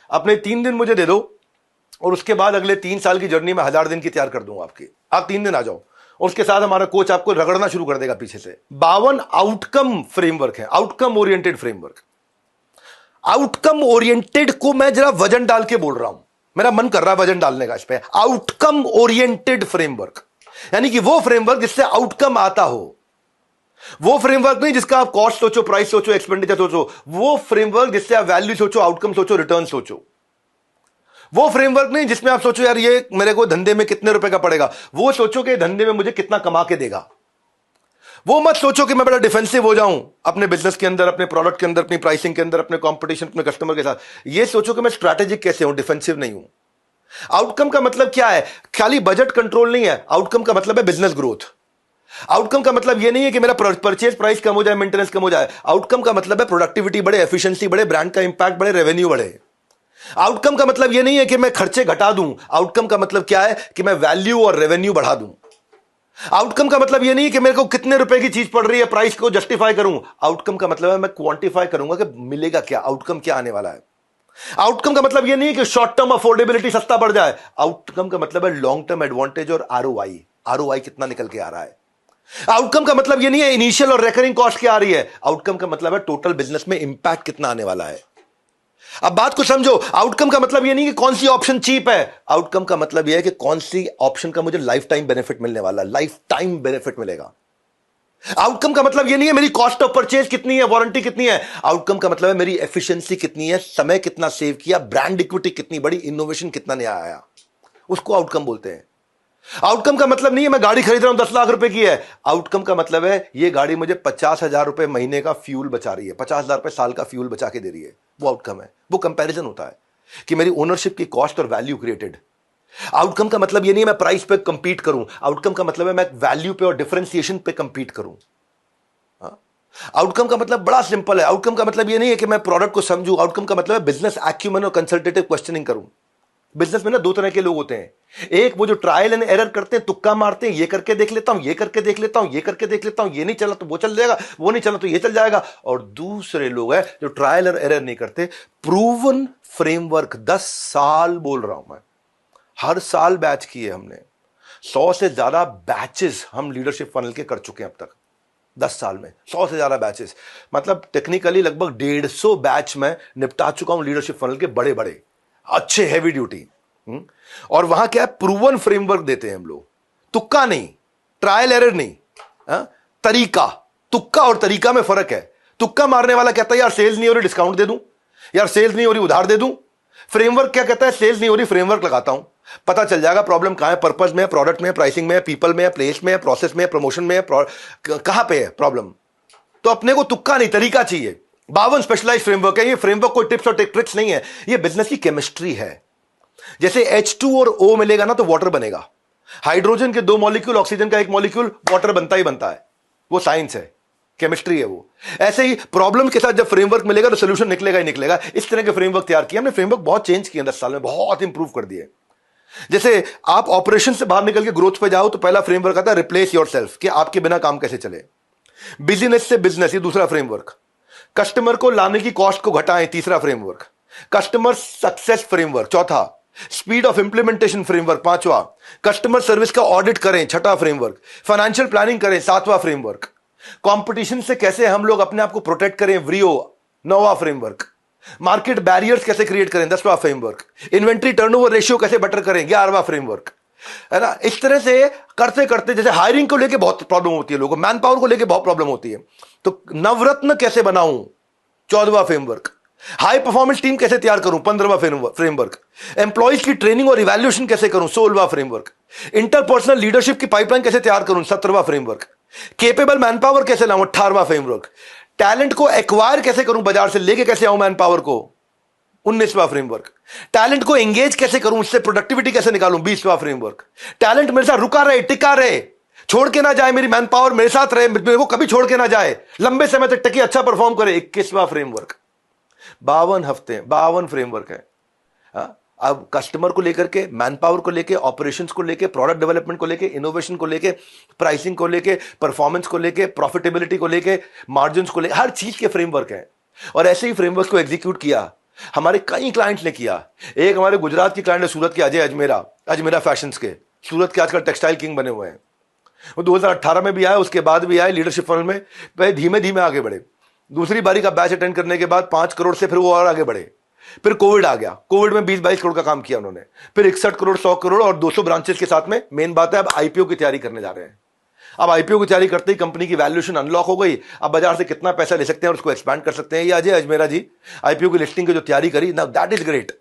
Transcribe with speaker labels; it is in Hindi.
Speaker 1: अपने 3 दिन मुझे दे दो और उसके बाद अगले 3 साल की जर्नी में 1000 दिन की तैयार कर दूंगा आपकी। आप 3 दिन आ जाओ, उसके साथ हमारा कोच आपको रगड़ना शुरू कर देगा पीछे से। 52 आउटकम फ्रेमवर्क है, outcome oriented framework. Outcome oriented को मैं जरा वजन डाल के बोल रहा हूं, मेरा मन कर रहा है वजन डालने का इस पे। आउटकम ओरिएंटेड फ्रेमवर्क यानी कि वो फ्रेमवर्क जिससे आउटकम आता हो, वो फ्रेमवर्क नहीं जिसका आप कॉस्ट सोचो, प्राइस सोचो, एक्सपेंडिचर सोचो, वो फ्रेमवर्क जिससे आप वैल्यू सोचो, आउटकम सोचो, रिटर्न सोचो। वो फ्रेमवर्क नहीं जिसमें आप सोचो यार ये मेरे को धंधे में कितने रुपए का पड़ेगा, वो सोचो कि धंधे में मुझे कितना कमा के देगा। वो मत सोचो कि मैं बड़ा डिफेंसिव हो जाऊं अपने बिजनेस के अंदर, अपने प्रोडक्ट के अंदर, अपनी प्राइसिंग के अंदर, अपने कंपटीशन, अपने कस्टमर के साथ। ये सोचो कि मैं स्ट्रैटेजिक कैसे हूं, डिफेंसिव नहीं हूं। आउटकम का मतलब क्या है? खाली बजट कंट्रोल नहीं है। आउटकम का मतलब है बिजनेस ग्रोथ। आउटकम का मतलब यह नहीं है कि मेरा परचेज प्राइस कम हो जाए, मेंटेनेंस कम हो जाए। आउटकम का मतलब है प्रोडक्टिविटी बढ़े, एफिशिएंसी बढ़े, ब्रांड का इंपैक्ट बढ़े, रेवेन्यू बढ़े। आउटकम का मतलब यह नहीं है कि मैं खर्चे घटा दूं। आउटकम का मतलब क्या है कि मैं वैल्यू और रेवेन्यू बढ़ा दूं। आउटकम का मतलब यह नहीं है कि मेरे को कितने रुपए की चीज पड़ रही है, प्राइस को जस्टिफाई करूं। आउटकम का मतलब है मैं क्वांटिफाई करूंगा कि मिलेगा क्या, आउटकम क्या आने वाला है। आउटकम का मतलब यह नहीं है कि शॉर्ट टर्म अफोर्डेबिलिटी सस्ता बढ़ जाए। आउटकम का मतलब है लॉन्ग टर्म एडवांटेज और आरओआई, आरओआई कितना निकल के आ रहा है। आउटकम का मतलब यह नहीं है इनिशियल और रेकरिंग कॉस्ट क्या आ रही है। आउटकम का मतलब है टोटल बिजनेस में इंपैक्ट कितना आने वाला है। अब बात को समझो। आउटकम का मतलब यह नहीं कि कौन सी ऑप्शन चीप है। आउटकम का मतलब यह है कि कौन सी ऑप्शन का मुझे लाइफ टाइम बेनिफिट मिलने वाला, लाइफ टाइम बेनिफिट मिलेगा। आउटकम का मतलब यह नहीं है मेरी कॉस्ट ऑफ परचेज कितनी है, वारंटी कितनी है। आउटकम का मतलब है मेरी एफिशिएंसी कितनी है, समय कितना सेव किया, ब्रांड इक्विटी कितनी बड़ी, इनोवेशन कितना नया आया, उसको आउटकम बोलते हैं। आउटकम का मतलब नहीं है मैं गाड़ी खरीद रहा हूं 10 लाख रुपए की है। आउटकम का मतलब है ये गाड़ी मुझे 50,000 रुपए महीने का फ्यूल बचा रही है, 50,000 रुपए साल का फ्यूल बचा के दे रही है। वो आउटकम है। वो कंपैरिजन होता है कि मेरी ओनरशिप की कॉस्ट और वैल्यू क्रिएटेड। आउटकम का मतलब ये नहीं है मैं प्राइस पे कंपीट करूं। आउटकम का मतलब है मैं वैल्यू पे और डिफरेंशिएशन पे कंपीट करूं। आउटकम का मतलब बड़ा सिंपल है। आउटकम का मतलब ये नहीं है कि मैं प्रोडक्ट को समझूं। आउटकम का मतलब है बिजनेस एक्यूमेन और कंसल्टेटिव क्वेश्चनिंग करूं। बिजनेस में ना 2 तरह के लोग होते हैं। एक वो जो ट्रायल एंड एरर करते हैं, तुक्का मारते हैं, ये करके देख लेता हूं, ये करके देख लेता हूं, ये करके देख लेता हूं, ये नहीं चला तो वो चल जाएगा, वो नहीं चला तो ये चल जाएगा। और दूसरे लोग हैं जो ट्रायल एंड एरर नहीं करते, प्रूवन फ्रेमवर्क। 10 साल बोल रहा हूं मैं, हर साल बैच किए हमने। 100 से ज्यादा बैचेस हम लीडरशिप फनल के कर चुके हैं अब तक 10 साल में। 100 से ज्यादा बैचेस, मतलब टेक्निकली लगभग 150 बैच में निपटा चुका हूं लीडरशिप फनल के, बड़े बड़े अच्छे हैवी ड्यूटी। और वहां क्या है, प्रूवन फ्रेमवर्क देते हैं हम लोग। तुक्का नहीं, ट्रायल एरर नहीं, तरीका। तुक्का और तरीका में फर्क है। तुक्का मारने वाला कहता है यार सेल्स नहीं हो रही, डिस्काउंट दे दूं, यार सेल्स नहीं हो रही, उधार दे दूं। फ्रेमवर्क क्या कहता है, सेल्स नहीं हो रही, फ्रेमवर्क लगाता हूं, पता चल जाएगा प्रॉब्लम कहां है, पर्पस में, प्रोडक्ट में, प्राइसिंग में, पीपल में, प्लेस में, प्रोसेस में, प्रमोशन में, कहां पे है प्रॉब्लम। तो अपने को तुक्का नहीं, तरीका चाहिए। 52 स्पेशलाइज्ड फ्रेमवर्क है। ये फ्रेमवर्क कोई टिप्स और ट्रिक्स नहीं है, ये बिजनेस की केमिस्ट्री है। जैसे H2 और O मिलेगा ना तो वाटर बनेगा। हाइड्रोजन के 2 मॉलिक्यूल, ऑक्सीजन का 1 मॉलिक्यूल, वाटर बनता ही बनता है। वो साइंस है, केमिस्ट्री है वो। ऐसे ही प्रॉब्लम के साथ जब फ्रेमवर्क मिलेगा तो सोल्यूशन निकलेगा ही निकलेगा। इस तरह के फ्रेमवर्क तैयार किए हमने। फ्रेमवर्क बहुत चेंज किए 10 साल में, बहुत इंप्रूव कर दिए। जैसे आप ऑपरेशन से बाहर निकल के ग्रोथ पे जाओ तो पहला फ्रेमवर्क आता है रिप्लेस योरसेल्फ, कि आपके बिना काम कैसे चले। बिजनेस से बिजनेस, ये दूसरा फ्रेमवर्क। कस्टमर को लाने की कॉस्ट को घटाएं, तीसरा फ्रेमवर्क। कस्टमर सक्सेस फ्रेमवर्क, चौथा। स्पीड ऑफ इंप्लीमेंटेशन फ्रेमवर्क, पांचवा। कस्टमर सर्विस का ऑडिट करें, छठा फ्रेमवर्क। फाइनेंशियल प्लानिंग करें, सातवां फ्रेमवर्क। कंपटीशन से कैसे हम लोग अपने आप को प्रोटेक्ट करें, व्रियो, नौवां फ्रेमवर्क। मार्केट बैरियर्स कैसे क्रिएट करें, 10वां फ्रेमवर्क। इन्वेंट्री टर्नओवर रेशियो कैसे बेटर करें, 11वां फ्रेमवर्क। है ना। इस तरह से करते करते, जैसे हायरिंग को लेके बहुत प्रॉब्लम होती है लोगों को, मैन पावर को लेके बहुत प्रॉब्लम होती है, तो नवरत्न कैसे बनाऊं, 14वां फ्रेमवर्क। हाई परफॉर्मेंस टीम कैसे तैयार करूं, 15वां फ्रेमवर्क। एम्प्लॉइज की ट्रेनिंग और इवैल्यूएशन कैसे करूं, 16वां फ्रेमवर्क। इंटरपर्सनल लीडरशिप की पाइपलाइन कैसे तैयार करूं, 17वां फ्रेमवर्क। केपेबल मैन पावर कैसे लाऊं, 18वां फ्रेमवर्क। टैलेंट को एक्वायर कैसे करूं, बाजार से लेके कैसे आऊं मैन पावर को, 19वां फ्रेमवर्क। टैलेंट को एंगेज कैसे करूं, उससे प्रोडक्टिविटी कैसे निकालूं, 20वां फ्रेमवर्क। टैलेंट मेरे साथ रुका रहे, टिका रहे, छोड़ के ना जाए, मेरी मैन पावर मेरे साथ रहे, मेरे को कभी छोड़ के ना जाए, लंबे समय तक टिके, अच्छा परफॉर्म करे, 21वां फ्रेमवर्क। 52 हफ्ते, 52 फ्रेमवर्क है। अब कस्टमर को लेकर के, मैन पावर को लेके, ऑपरेशंस को लेके, प्रोडक्ट डेवलपमेंट को लेके, इनोवेशन को लेके, प्राइसिंग को लेके, परफॉर्मेंस को लेके, प्रॉफिटेबिलिटी को लेके, मार्जिन्स को लेके, हर चीज के फ्रेमवर्क है। और ऐसे ही फ्रेमवर्क को एग्जीक्यूट किया हमारे कई क्लाइंट्स ने किया। एक हमारे गुजरात की क्लाइंट है, सूरत के अजय अजमेरा, अजमेरा फैशंस के, सूरत के आजकल टेक्सटाइल किंग बने हुए हैं। वो 2018 में भी आए, उसके बाद भी आए लीडरशिप फनल में, पहले धीमे धीमे आगे बढ़े। दूसरी बारी का बैच अटेंड करने के बाद 5 करोड़ से फिर वो और आगे बढ़े। फिर कोविड आ गया, कोविड में 20-22 करोड़ का काम किया उन्होंने, फिर 61 करोड़, 100 करोड़ और 200 ब्रांचेस के साथ में। मेन बात है अब आईपीओ की तैयारी करने जा रहे हैं। अब आईपीओ की तैयारी करते ही कंपनी की वैल्यूएशन अनलॉक हो गई। अब बाजार से कितना पैसा ले सकते हैं और उसको एक्सपैंड कर सकते हैं। ये अजय अजमेरा जी आईपीओ की लिस्टिंग की जो तैयारी करी, नाउ दैट इज ग्रेट।